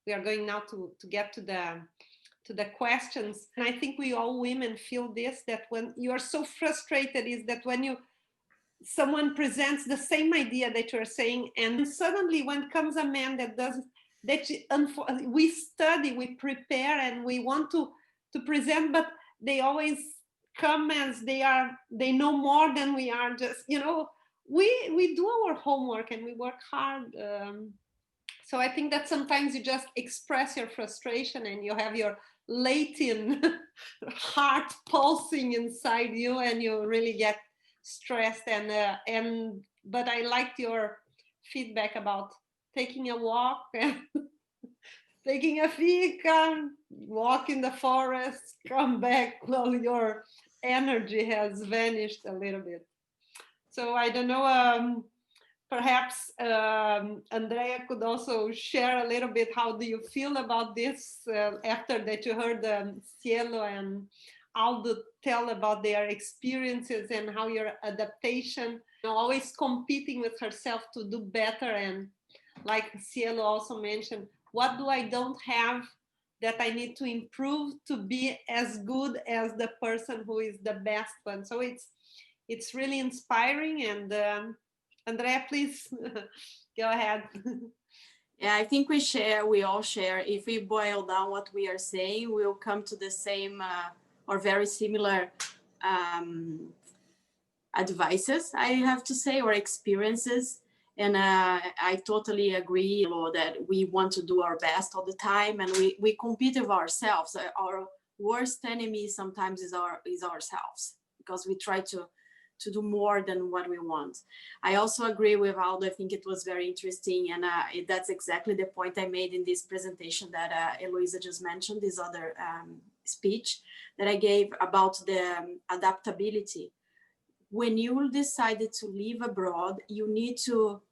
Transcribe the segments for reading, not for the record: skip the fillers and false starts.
We are going now to get to the questions. And I think we all women feel this, that when you are so frustrated is that when someone presents the same idea that you're saying, and suddenly when comes a man that doesn't, we study, we prepare, and we want to present, but they always come as they know more than we are. Just, we do our homework and we work hard. So I think that sometimes you just express your frustration and you have your latent heart pulsing inside you, and you really get stressed. And but I liked your feedback about taking a walk and taking a fika, walk in the forest, come back while your energy has vanished a little bit. So I don't know. Perhaps Andrea could also share a little bit. How do you feel about this after that you heard Cielo and Aldo tell about their experiences and how your adaptation, always competing with herself to do better, and like Cielo also mentioned, what do I don't have that I need to improve to be as good as the person who is the best one. So it's really inspiring. And Andrea, please go ahead. Yeah, I think we all share. If we boil down what we are saying, we'll come to the same or very similar advices, I have to say, or experiences. And I totally agree, Lo, that we want to do our best all the time, and we compete with ourselves. Our worst enemy sometimes is ourselves, because we try to do more than what we want. I also agree with Aldo. I think it was very interesting, and that's exactly the point I made in this presentation that Eloisa just mentioned, this other speech that I gave about the adaptability. When you decided to live abroad, you need to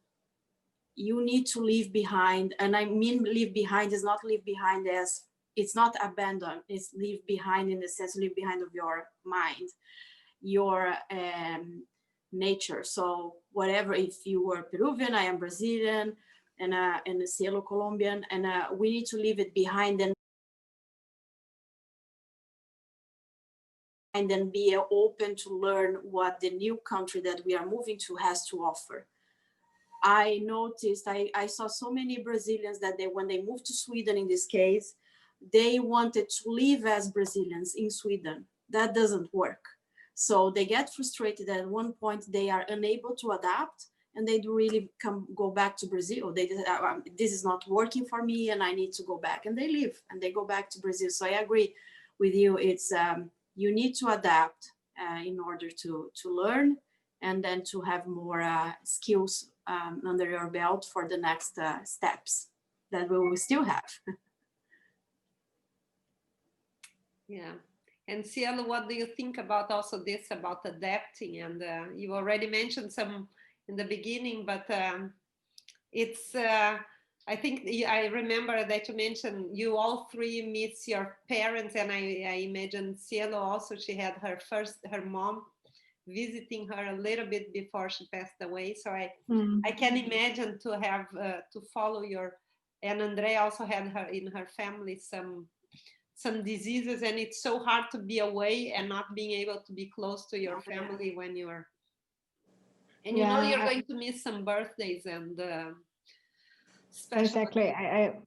leave behind, and I mean leave behind is not leave behind as it's not abandon, it's leave behind in the sense leave behind of your mind, your nature. So whatever, if you were Peruvian, I am Brazilian, and a Cielo Colombian, and we need to leave it behind and then be open to learn what the new country that we are moving to has to offer. I noticed, I saw so many Brazilians that when they moved to Sweden, in this case, they wanted to live as Brazilians in Sweden. That doesn't work. So they get frustrated. At one point, they are unable to adapt, and they do really go back to Brazil. They this is not working for me, and I need to go back. And they leave, and they go back to Brazil. So I agree with you. It's you need to adapt in order to learn, and then to have more skills under your belt for the next steps that we will still have. Yeah. And Cielo, what do you think about also this, about adapting? And you already mentioned some in the beginning, but it's, I think I remember that you mentioned you all three miss your parents. And I imagine Cielo also, she had her mom visiting her a little bit before she passed away. So I can imagine to have, to follow and Andrea also had her in her family some diseases, and it's so hard to be away and not being able to be close to your family when you're, and you're going to miss some birthdays and special. Exactly.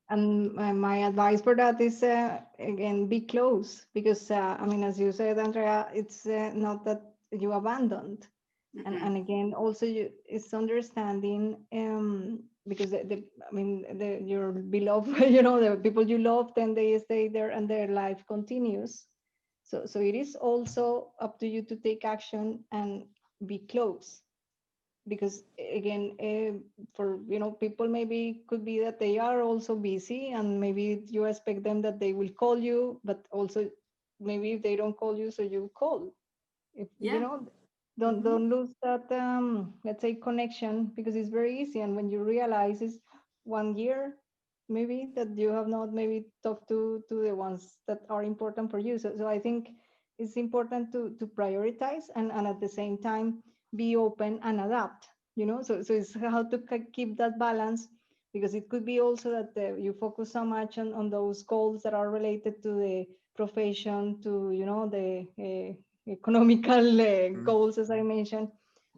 And my advice for that is again, be close, because I mean, as you said, Andrea, it's not that you abandoned. And again, also it's understanding, because your beloved, the people you love, then they stay there and their life continues. So it is also up to you to take action and be close, because again, for people, maybe could be that they are also busy, and maybe you expect them that they will call you, but also maybe if they don't call you, so you call. If don't lose that let's say connection, because it's very easy, and when you realize it's 1 year maybe that you have not maybe talked to the ones that are important for you. So I think it's important to prioritize, and at the same time be open and adapt. So it's how to keep that balance because it could be also that you focus so much on those goals that are related to the profession, to, you know, the economical goals, as I mentioned.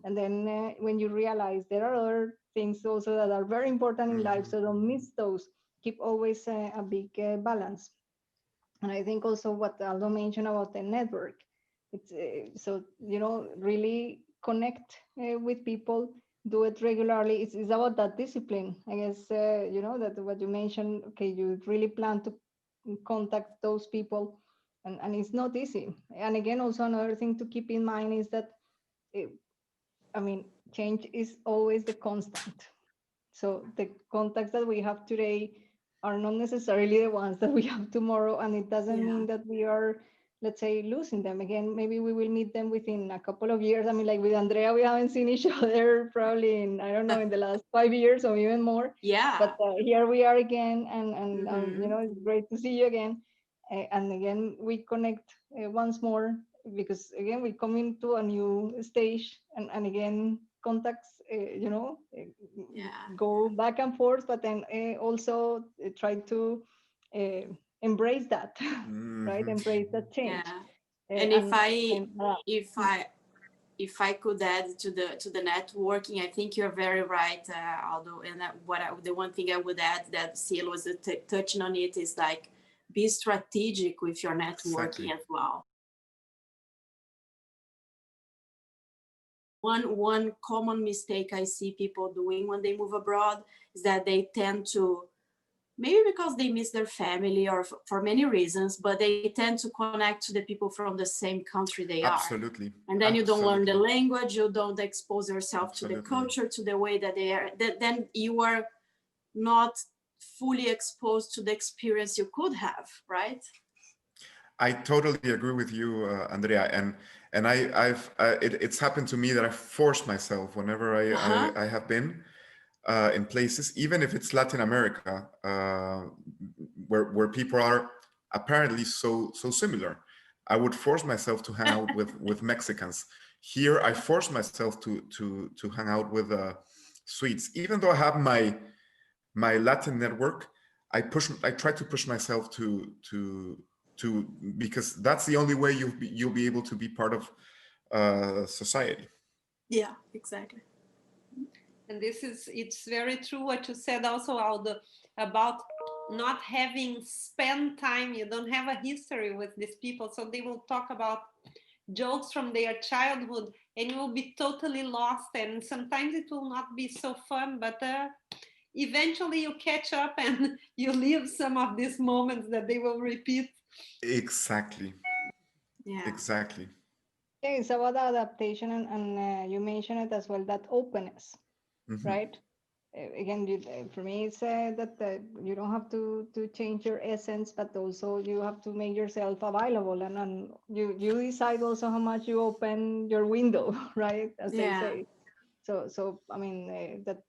And then when you realize there are other things also that are very important in life, so don't miss those. Keep always a big balance. And I think also what Aldo mentioned about the network, it's so, you know, really connect with people, do it regularly. It's about that discipline, I guess. You know, that what you mentioned, okay, you really plan to contact those people, and it's not easy. And again, also another thing to keep in mind is that I mean, change is always the constant. So the contacts that we have today are not necessarily the ones that we have tomorrow, and it doesn't mean that we are, let's say, losing them. Again, maybe we will meet them within a couple of years. I mean, like with Andrea, we haven't seen each other probably in, I don't know, in the last 5 years or even more. Yeah. But here we are again, and you know, it's great to see you again. And again, we connect once more, because again, we come into a new stage, and again, contacts, you know, go back and forth, but then also try to embrace that, right? Embrace that change. And if I could add to the networking, I think you're very right, Aldo. And the one thing I would add that Cielo was touching on it is like, be strategic with your networking as well. One common mistake I see people doing when they move abroad is that they tend to, maybe because they miss their family or for many reasons, but they tend to connect to the people from the same country they are. Absolutely. And then you don't learn the language, you don't expose yourself to the culture, to the way that they are. Then you are not fully exposed to the experience you could have, right? I totally agree with you, Andrea. And it's happened to me that I forced myself whenever I have been in places, even if it's Latin America, where people are apparently so similar. I would force myself to hang out with Mexicans. Here, I force myself to hang out with Swedes, even though I have my Latin network. I try to push myself to because that's the only way you'll be able to be part of society. Yeah, exactly. And it's very true what you said also, Aldo, about not having spent time. You don't have a history with these people, so they will talk about jokes from their childhood, and you will be totally lost, and sometimes it will not be so fun, but eventually you catch up and you live some of these moments that they will repeat. Exactly. Yeah. Exactly. Yeah, it's about adaptation, and you mentioned it as well, that openness, right? Again, for me, it's that you don't have to change your essence, but also you have to make yourself available, and you decide also how much you open your window, right? As they say. So I mean, that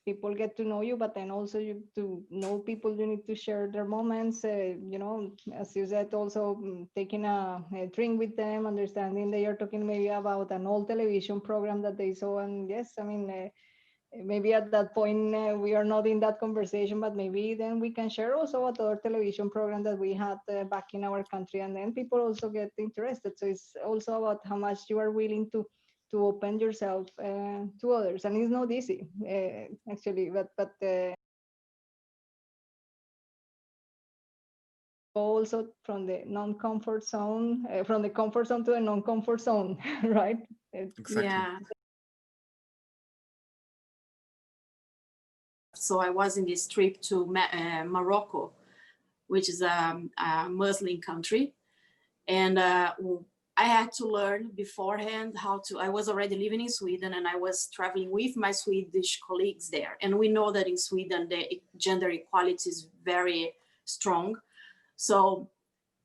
people get to know you, but then also you to know people, you need to share their moments. You know, as you said, also taking a drink with them, understanding they are talking maybe about an old television program that they saw, and yes, I mean. Maybe at that point we are not in that conversation, but maybe then we can share also what other television program that we had back in our country, and then people also get interested. So it's also about how much you are willing to open yourself to others, and it's not easy actually, but also from the non-comfort zone, from the comfort zone to the non-comfort zone, right? Exactly. Yeah. So I was in this trip to Morocco, which is a Muslim country. And I had to learn beforehand I was already living in Sweden, and I was traveling with my Swedish colleagues there. And we know that in Sweden, the gender equality is very strong. So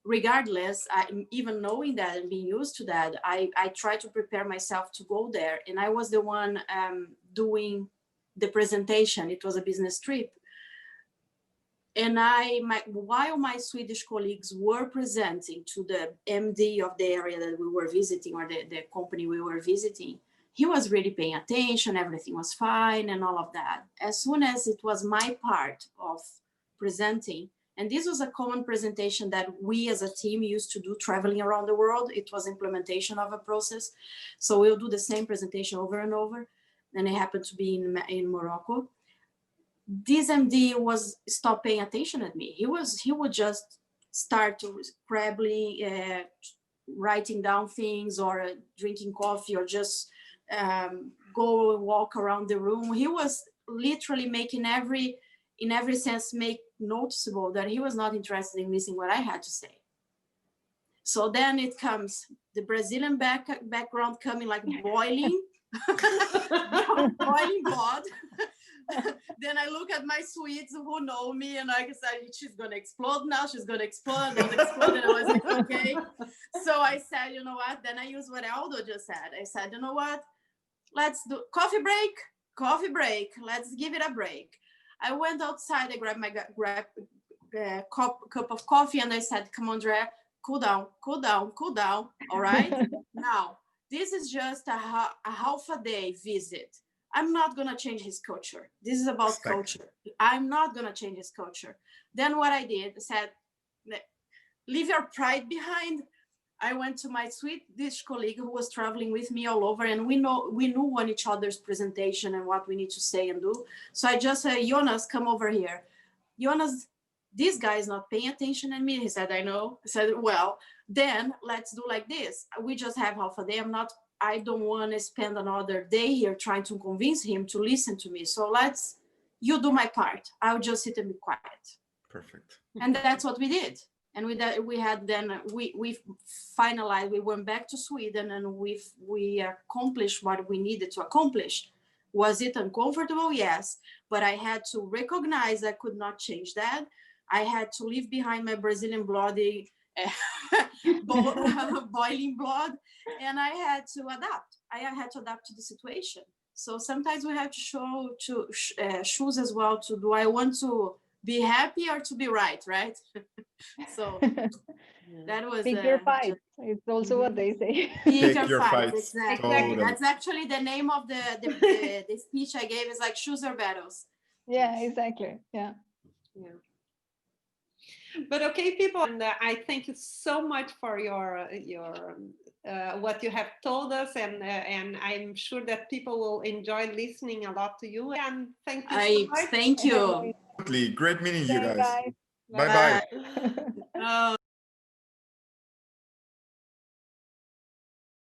regardless, even knowing that and being used to that, I tried to prepare myself to go there. And I was the one doing the presentation. It was a business trip. And while my Swedish colleagues were presenting to the MD of the area that we were visiting, or the company we were visiting, he was really paying attention, everything was fine and all of that. As soon as it was my part of presenting, and this was a common presentation that we as a team used to do traveling around the world. It was implementation of a process. So we'll do the same presentation over and over. And it happened to be in Morocco. This MD was stopped paying attention at me. He would just start to scrabbling, writing down things or drinking coffee or just go and walk around the room. He was literally making in every sense, make noticeable that he was not interested in listening what I had to say. So then it comes the Brazilian background coming like boiling, boiling blood. Then I look at my Swedes who know me and I said, she's going to explode now. She's going to explode. And I was like, okay. So I said, you know what? Then I used what Aldo just said. I said, you know what? Let's do coffee break. Let's give it a break. I went outside, I grabbed my cup of coffee and I said, come on, Andréa, cool down, all right? Now, this is just a half a day visit. I'm not gonna change his culture. This is about culture. I'm not gonna change his culture. Then what I did, I said, leave your pride behind. I went to my Swedish colleague who was traveling with me all over, and we knew on each other's presentation and what we need to say and do. So I just said, Jonas, come over here. Jonas, this guy is not paying attention to me. He said, I know. I said, well, then let's do like this. We just have half a day. I don't want to spend another day here trying to convince him to listen to me. So you do my part. I'll just sit and be quiet. Perfect. And that's what we did. And we finalized, we went back to Sweden and we accomplished what we needed to accomplish. Was it uncomfortable? Yes. But I had to recognize I could not change that. I had to leave behind my Brazilian bloody boiling blood, and I had to adapt. I had to adapt to the situation. So sometimes we have to choose as well to do I want to be happy or to be right? So that was pick your fight. It's also what they say. Pick your fights. Exactly. Totally. That's actually the name of the speech I gave. Is like choose your battles. Yeah, exactly. Yeah. But okay, people, and I thank you so much for your what you have told us, and I'm sure that people will enjoy listening a lot to you. And thank you so much. Thank you. Great meeting you guys. Bye. Bye bye. Oh.